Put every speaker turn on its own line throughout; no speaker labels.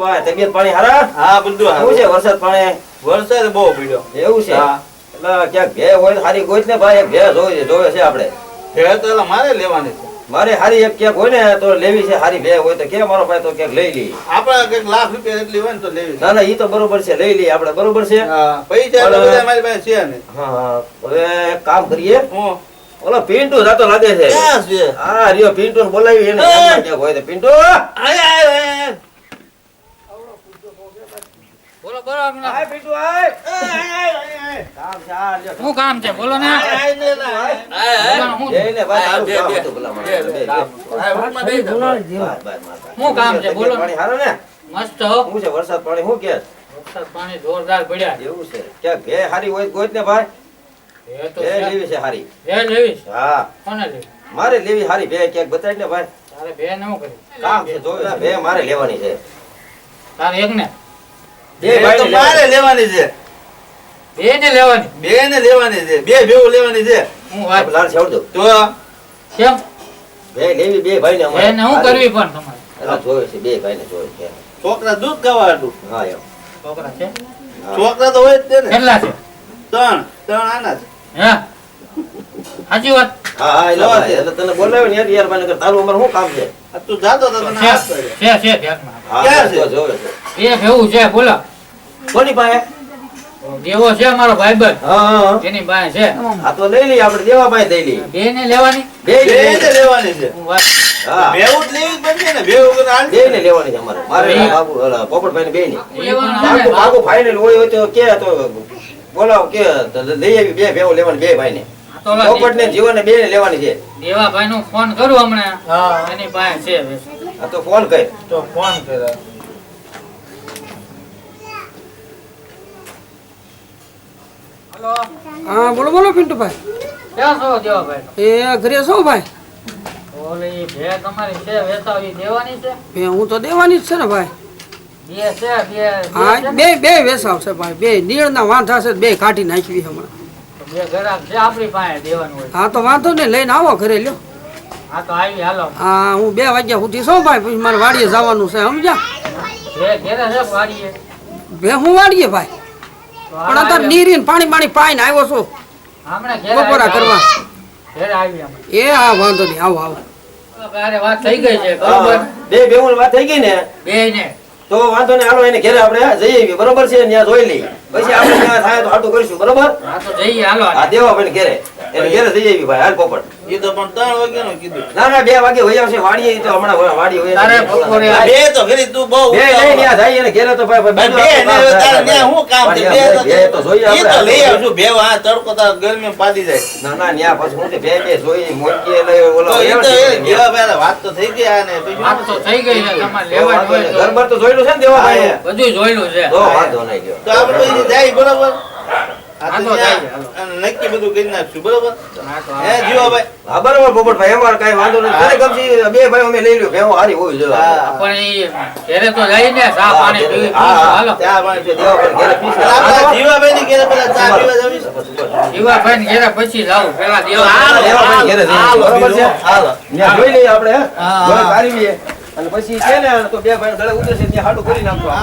ભાઈ તબિયત પાણી હારા?
હા બધું
શું છે વરસાદ પાણી?
વરસાદ બહુ પડ્યો.
એવું છે?
હા.
એટલે ક્યાંક ભે હોય હારી ગોત ને ભાઈ, એક ભે જોવે છે આપણે.
ભેળ તો એટલે મારે લેવાની છે.
મારે હારી એક ક્યાંક હોય ને તો લેવી છે. હારી ભે હોય તો કે મારો ભાઈ તો ક્યાંક લઈ લઈએ.
આપણે કંઈક લાખ રૂપિયા એટલી હોય ને તો લેવી છે.
ના ના ઈ તો બરોબર છે, લઈ લઈએ આપણે, બરોબર છે.
હા, પૈસા તો બધા મારી પાસે છે ને.
હા હવે એક કામ કરીએ,
હું
ઓલો પિન્ટુ જાતો લાગે છે.
ક્યાં છે?
હા રિયો પિન્ટુ ને બોલાવી એને ગામમાં ક્યાંક હોય તો. પિન્ટુ
આય.
બોલો બોલો હમણાં.
હાય પિન્ટુ હાય. કામ છે આ લ્યો.
શું કામ છે બોલો ને.
શું
શું કામ છે બોલો.
પાણી હારો ને?
મસ્ત હો.
શું છે વરસાદ પાણી શું કે?
વરસાદ પાણી જોરદાર પડ્યા.
એવું છે ક્યાંક ભે હારી હોય તો ગોત ને ભાઈ.
એ તો
ભે
છે.
લેવી છે હારી.
બે લેવીશ.
હા
કોને લેવી?
મારે લેવી હારી ભે, ક્યાંક બતાવી ને ભાઈ.
તારે બે ને શું કરી?
કામ છે જોવે ભે મારે લેવાની છે.
તારે એક ને
બે
ભેળ
ભાઈ
તો મારે લેવાની છે.
બે ને લેવાની.
બે ને લેવાની છે. બે ભેળું લેવાની છે.
હું વાત
લાલ છોડ દો.
તો
કેમ
ભે લેવી બે ભાઈ ને
બે ને શું કરવી પણ તમારે?
એટલે જોવે છે બે ભાઈ ને જોવે છે.
છોકરા દૂધ ખાવા હતું.
હા એમ.
છોકરા છે
હા.
છોકરા તો હોય જ તે ને.
કેટલા છે?
ત્રણ આના છે.
હે સાચી વાત.
હા હા એટલે ભાઈ, એટલે તને બોલાવ્યો ને યાર ભાઈ નકર તારું અમારે શું કામ છે?
આ તું જાતો તો તને હાથ પડે.
છે ધ્યાનમાં.
હા
ક્યાં છે?
તો જોવે છે.
બે ભેવું છે બોલો.
કોની પાસે?
દેવો છે મારો ભાઈબંધ,
હા હા
એની પાસે છે.
હા તો લઈ લઈએ આપણે, દેવા પાસે દઈ લઈએ.
બે ને લેવાની.
બે
બે ને લેવાની છે.
હું વાત
હા
ભેવું જ લેવી જ બનશે ને. ભેવું વગર હાલ
બે ને લેવાની છે અમારે. મારે
બે.
બાબુ ઓલા પોપટભાઈ ને બે ની.
લેવાનું
બાબુ
આવે.
બાબુ ફાઇનલ હોય તો કે તો બોલાવો કે તો લઈ આવી બે ભેવો લેવાની બે ભાઈ ને.
તો ઓલા
પોપટ ને જીવન ને બે ને લેવાની છે.
દેવાભાઈ નું ફોન કરું હમણાં.
હા.
એની પાસે છે.
આ તો ફોન કર.
તો ફોન કરે.
હલો
હા બોલો બોલો પિન્ટુભાઈ.
ક્યાં છો દેવાભાઈ?
એ ઘરે છો ભાઈ?
ઓલી ભે તમારી છે વેચાવી દેવાની છે.
એ હું તો દેવાની જ છે ને ભાઈ.
બે છે બે
હા
છે ને?
બે બે વેસાવશે ભાઈ, બે નીળના વાંધા છે, બે કાઢી નાખવી હમણાં.
બે ઘરાક છે આપણી પાસે દેવાનું હોય.
હા તો વાંધો નહીં, લઈને આવો ઘરે લ્યો.
હા તો આવી હાલો.
હા હું 2 વાગ્યા સુધી છું ભાઈ, પછી મારે વાડીએ જવાનું છે સમજ્યા.
બે ઘેરે છે વાડીએ.
બે હું વાડીએ ભાઈ,
તો
પણ અત્યારે નીરીને પાણી પાઈને આવ્યો છું
હમણાં ઘેરે
બપોરા
આવી.
કરવા.
ઘેરે આવી હમણાં.
એ હા વાંધો નહીં, આવો આવો.
અરે વાત થઈ ગઈ છે
હા,
બરોબર.
બે ભેવો ની વાત થઈ ગઈ ને
બે ને
તો વાંધો નહીં, હાલો એને ઘરે આપણે જઈ આવીએ, બરોબર છે? ત્યાં જોઈ લઈએ, પછી આપણે ત્યાં થાય તો હાટું કરીશું, બરોબર?
હા તો જઈએ હાલો.
આ દેવાભાઈ ને ઘરે, એને ઘરે જઈ આવી ભાઈ. હાલ પોપટ.
એ તો પણ 3 વાગ્યાનું કીધું.
ના ના 2 વાગે વહી આવશે વાડીએ, ઈ તો હમણાં વાડી વહી
તારે
આવશે.
બપોરે
આ બે તો ઘરે તું બહુ
બે નહીં, ત્યાં જાય એને ઘરે તો ભાઈ
ભાઈ બે ને હવે તારે ત્યાં શું કામ છે?
બે તો જોઈએ
ઈ તો
આપણે.
લઈ આવશું. ભેવ આ તડકો તાર ગરમીમાં પાડી જાય.
ના ના ત્યાં પછી હું બે જોઈ મોટી એટલે ઓલો
તો ઈ તો
વ્યવસ્થિત
ભેવા પહેલા વાત તો થઈ ગઈ આ ને પછી
વાત તો થઈ ગઈ છે તમારે લેવાનું હોય તો
ઘર તો જોયેલું છે ને દેવાભાઈ?
બધું જોયેલું છે.
તો વાંધો નહીં લ્યો.
તો આપણે પછી જાય બરોબર. આ
હા
તો
તો
ત્યાં
જાય, હાલો.
નક્કી બધું કરી નાખશું બરોબર.
હા તો
હે જીવાભાઈ.
હા બરોબર પોપટભાઈ, અમારે કઈ વાંધો નથી. તને ગમશે બે ભાઈ અમે લઈ લ્યો, ભેવો હારી હોવી જોઈએ.
હા.
પણ ઈ ઘેરે તો જઈને ચા પાણી પીવી
હા, હા.
હાલો.
ત્યાં પાણી પીએ.
દેવાભાઈ ઘરે પીશું.
પેલા આપણા જીવાભાઈની ઘરે પેલા ચા પીવા જમીશું.
જીવાભાઈ ને ઘેરે પછી જાવ પેલા
હા, દેવાભાઈ ઘરે જઈએ.
હાલો,
બરોબર છે?
હાલો.
ત્યાં જોઈ લઈએ આપણે, હે?
હા.
જોઈ કાઢીએ. અને પછી છે ને તો બે ભાઈ ગળે ઉતરશે ત્યાં હાડું કરી નાખવા.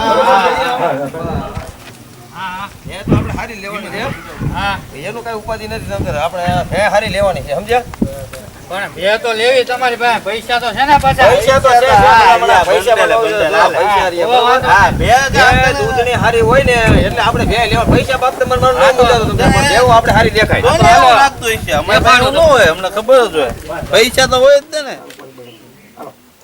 એ તો આપણે હારી લેવાની છે.
હા
એનું કઈ ઉપાધિ નથી સમજે. આપણે ભે હારી લેવાની છે, સમજ્યા?
પણ બે તો લેવી તમારી પાસે પૈસા તો છે ને પાછા.
પૈસા તો છે,
હા,
હમણાં પૈસા
બંધેલા,
બનાવજો.
બંધેલા.
પૈસા રહ્યા,
હા,
બરોબર?
હા, બે
બે દૂધની હારી હોય ને એટલે આપણે બે લેવા. પૈસા બાપ તમને મને ન મુજાતો તમને, પણ દેવું આપણે હારી દેખાય.
કોને એવું લાગતું હશે? હમણાં ભાઈનું ન હોય, હમણાં ખબર જ હોય. પૈસા તો હોય જ તે ને.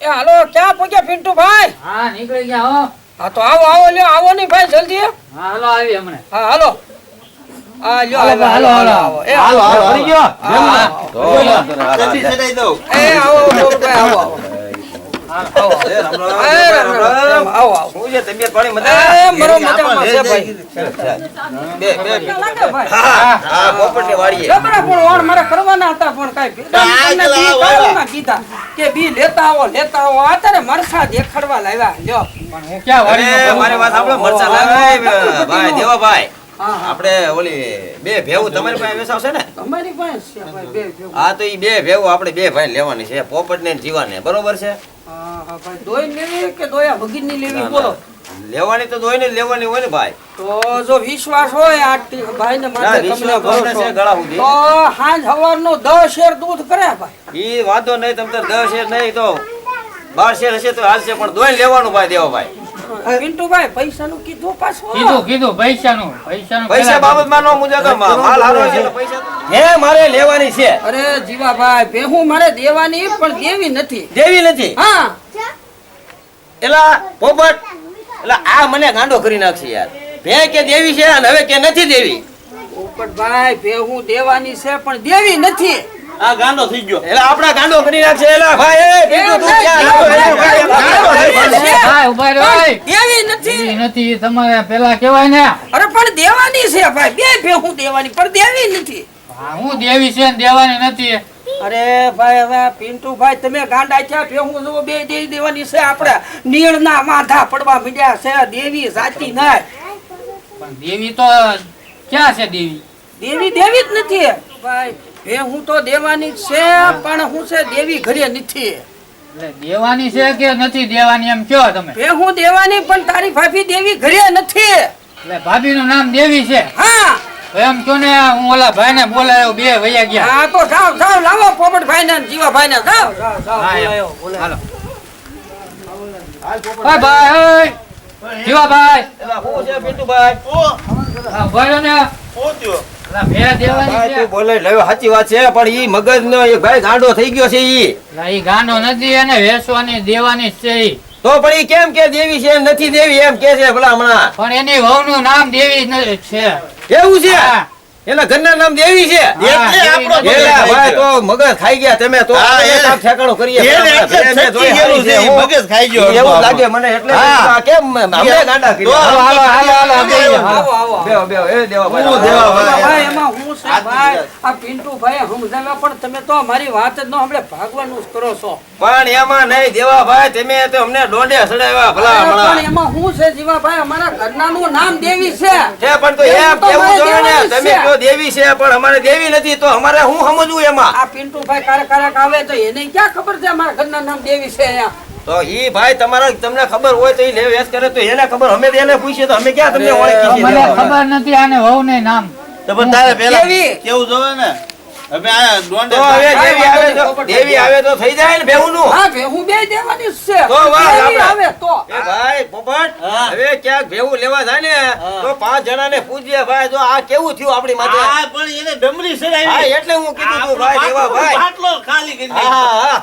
એ હાલો ક્યાં પહોંચ્યા પિન્ટુભાઈ?
હા નીકળી ગયા હો.
હા તો આવો આવો લ્યો, આવો નહીં ભાઈ જલ્દી.
હા હાલો આવી હમણાં.
હા હાલો. હા લ્યો
હાલો,
હાલો
હાલો,
હાલો. એ
હાલો, હાલો,
ફરી ગયો?
હા.
તો વાંધો નહીં. હા,
જલ્દી ચડાઈ દઉં.
એ આવો પોપટભાઈ, આવો આવો. આવો
એ રામ રામ,
એ રામ
રામ રામ.
રામ, આવો આવો.
શું છે તબિયત પાણી મજા?
એ મરો મજામાં છે ભાઈ.
બે
ભાઈ
હા હા પોપટની વાડીએ.
ઝઘડા પણ ઓણ મારે કરવાના હતા પણ કાંઈ
આ
ભેગા તમને
પેલા
બી કાઢવાના કીધા કે બી લેતા આવો અત્યારે મરસા દેખાડવા લાવ્યા લ્યો.
પણ હું ક્યાં
અરે
વાડીમાં
મારી વાત સાંભળો, મરચાં
હા,
લાવે ભાઈ દેવાભાઈ.
હા હા
આપણે ઓલી બે ભેવું તમારી પાસે વેચાવશે ને?
તમારી પાસે છે ભાઈ બે ભેગું.
હા તો ઈ બે ભેવું આપણે બે ભાઈ લેવાની છે, પોપટ ને જીવાને, બરોબર છે?
હા હા ભાઈ દોઈ લેવી કે દોયા ભગીની લેવી
ના,
બોલો.
લેવાની તો હોય ને લેવાની હોય ને ભાઈ.
તો જો વિશ્વાસ હોય આ ભાઈ ને
ના,
માથે
વિશ્વાસ
તમને
તો અમને છે
ભરોસો
ગળા સુધી.
તો સાંજ સવારનું 10 શેર દૂધ કરે ભાઈ.
ઈ વાંધો નહીં, તમ તાર 10 શેર નહીં તો 12 શેર હશે તો હાલશે, પણ દોઈને લેવાનું ભાઈ દેવાભાઈ.
પિન્ટુભાઈ પૈસાનું કીધું પાછું.
કીધું પૈસાનું
પૈસા
પેલા
બાબતમાં નો મુંજાતો, માલ હારો છે તો પૈસા તો- હે મારે લેવાની છે,
અરે જીવાભાઈ ભેહું મારે દેવાની પણ દેવી નથી.
દેવી નથી.
હા
એલા પોપટ, એલા આ મને ગાંડો કરી નાખશે યાર. ભે કે દેવી છે અને હવે કે નથી દેવી.
પોપટભાઈ ભેહું દેવાની છે પણ દેવી નથી.
આ ગાંડો થઈ ગયો.
એલા આપડા ગાંડો કરી નાખશે. એલા ભાઈ એ બીજું તું ક્યાં લાવો? એલા ભાઈ,
દેવી છે.
ભાઈ ઉભા રહો ભાઈ.
દેવી નથી.
ઈ નથી તમારે પેલા કહેવાય ને
અરે પણ દેવાની છે ભાઈ, બે ભેહું દેવાની પણ દેવી નથી.
હા, હું દેવી છે ને દેવાની નથી.
અરે ભાઈ હવે પિન્ટુભાઈ તમે ગાંડા થયા, ભેહું જો બે દેવી દેવાની છે. આપણે નીળના માથા પડવા મીડ્યા છે. દેવી જાતી નહીં.
પણ દેવી તો ક્યાં છે દેવી?
દેવી દેવી જ નથી ભાઈ. ભેહું તો દેવાની જ છે પણ હું છે દેવી ઘરે નથી.
એટલે દેવાની છે કે નથી દેવાની એમ કયો તમે?
ભેહું દેવાની પણ તારી ભાભી દેવી ઘરે નથી.
એટલે ભાભીનું નામ દેવી છે.
હા
તો એમ કયો ને હું ઓલા ભાઈને બોલાયો, બે વયા ગયા.
હા તો જાઓ જાઓ લાવો પોપટભાઈ ને જીવાભાઈ ને જાઓ જાઓ જાઓ
હા, એમ.
બોલાયો, બોલાયો.
હાલો. ભાઈ ભાઈ જીવાભાઈ
એલા હું છે પિન્ટુભાઈ?
હા, ઉભા રહ્યો ને.
પહોંચ્યો.
એટલે બે દેવાની
ભાઈ
છે.
તું બોલે લ્યો, સાચી વાત છે, પણ ઈ મગજનો એક ભાઈ ગાંડો થઈ ગયો છે ઈ.
એટલે ઈ ગાંડો નથી, એને વેચવાની દેવાની જ છે ઈ.
તો પણ ઈ કેમ કે દેવી છે નથી દેવી એમ કે છે ભલા હમણાં?
પણ એની વહુનું નામ દેવી જ છે.
એવું છે?
હા.
એના ઘરના નામ દેવી છે?
હા,
એટલે આપણો
દેવી
એલા
ખાઈ
ભાઈ
ગયો.
તો મગજ ખાઈ ગયા તમે તો.
હા,
આપણે
એ-
કામ ઠેકાણું કરીએ.
એને
આપણે
એટલે
ભેળ મેં
છટકી
જોઈ
ગયેલું
હારી
છે,
છે. હું-
મગજ ખાઈ ગયો
એવું
હતો
લાગે મને એટલે
હા.
આ કેમ અમને ગાંડા
તો
કર્યા?
હાલો, હાલો, હાલો, હાલો,
આવો,
હાલો.
આવો આવો
બેહો, બેહો, એ દેવાભાઈ.
હું દેવાભાઈ.
ભાઈ એમાં હું છે
આ
ભાઈ આ પિન્ટુભાઈ સમજાવ્યા પણ તમે તો મારી વાત જ ન સાંભળે ભાગવાનું જ કરો છો.
પણ એમાં નહીં દેવાભાઈ, તમે તો અમને ડોંડે સડાવ્યા ભલા
અરે પણ
હમણાં.
એમાં હું છે જીવાભાઈ અમારા ઘરનાનું નામ દેવી છે.
છે પણ તો એમ
એવું તો
કેવું
મારે
જોઈએ ને,
દેવાની જ
તમે
છે.
કયો દેવી છે પણ અમારે દેવી નથી, તો અમારે શું સમજવું એમાં?
આ પિન્ટુભાઈ કારક આવે તો એને ક્યાં ખબર છે અમારા ઘરના નામ દેવી છે અહીંયા.
તો ઈ ભાઈ તમારા તમને ખબર હોય તો ઈ લે વેચ કરે તો એને ખબર, અમે તો એને પૂછીએ તો અમે ક્યાં તમને ઓળખી છીએ
મને
દેવાભાઈ?
ખબર નથી આને વહુને નામ.
તો પણ તારે પેલા
દેવી.
કેવું જોવે ને હવે આ ડોંડે
તો હવે
ભાઈ,
દેવી આવે તો
પોપટ
દેવી આવે તો થઈ જાય ને બેહુનું.
હા ભેહું બે દેવાની જ છે.
તો વાહ,
દેવી
આપણે.
આવે તો
એ ભાઈ પોપટ,
હા.
હવે ક્યાંક ભેવું લેવા જાય ને તો 5 જણાને પૂછીએ ભાઈ જો આ કેવું થયું આપણી માથે.
આ પણ એને ડમરી
હા
સડાવી
એટલે હું કીધું તું
આપણો
ભાઈ દેવા ભાઈ.
બાટલો ખાલી કરી
હા
નાખ્યો.
હા